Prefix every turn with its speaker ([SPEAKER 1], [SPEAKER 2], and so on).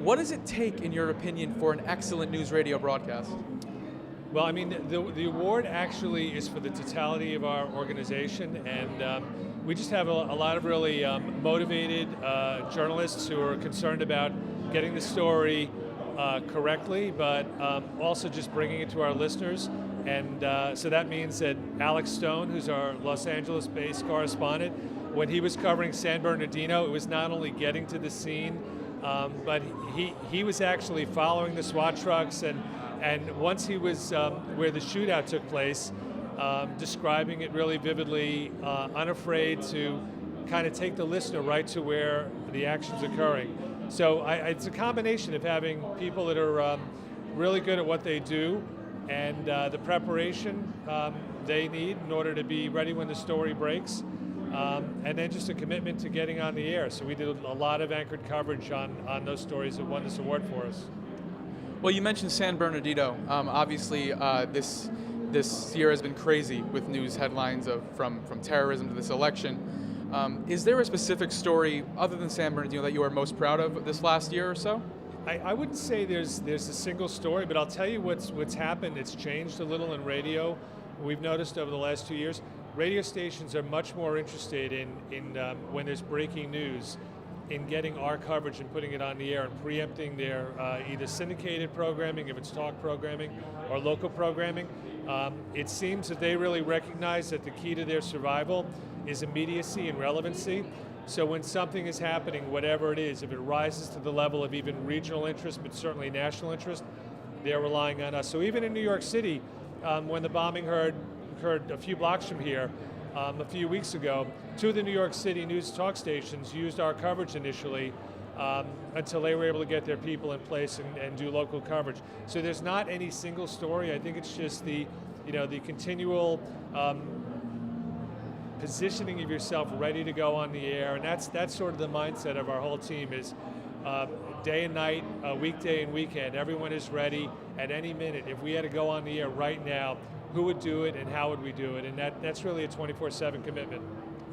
[SPEAKER 1] What does it take, in your opinion, for an excellent news radio broadcast?
[SPEAKER 2] Well, I mean, the award actually is for the totality of our organization, and we just have a lot of really motivated journalists who are concerned about getting the story correctly, but also just bringing it to our listeners. And so that means that Alex Stone, who's our Los Angeles-based correspondent, when he was covering San Bernardino, it was not only getting to the scene, but he was actually following the SWAT trucks, and once he was where the shootout took place, describing it really vividly, unafraid to kind of take the listener right to where the action's occurring. So it's a combination of having people that are really good at what they do, and the preparation they need in order to be ready when the story breaks, and then just a commitment to getting on the air. So we did a lot of anchored coverage on those stories that won this award for us.
[SPEAKER 1] Well, you mentioned San Bernardino. Obviously, this year has been crazy with news headlines from terrorism to this election. Is there a specific story other than San Bernardino that you are most proud of this last year or so?
[SPEAKER 2] I wouldn't say there's a single story, but I'll tell you what's happened. It's changed a little in radio. We've noticed over the last 2 years, radio stations are much more interested in when there's breaking news, in getting our coverage and putting it on the air and preempting their either syndicated programming, if it's talk programming, or local programming. It seems that they really recognize that the key to their survival is immediacy and relevancy. So when something is happening, whatever it is, if it rises to the level of even regional interest, but certainly national interest, they're relying on us. So even in New York City, when the bombing occurred a few blocks from here, a few weeks ago, 2 of the New York City news talk stations used our coverage initially until they were able to get their people in place and do local coverage. So there's not any single story. I think it's just the continual positioning of yourself ready to go on the air, and that's sort of the mindset of our whole team is day and night, weekday and weekend. Everyone is ready at any minute. If we had to go on the air right now, who would do it and how would we do it? And that's really a 24/7 commitment.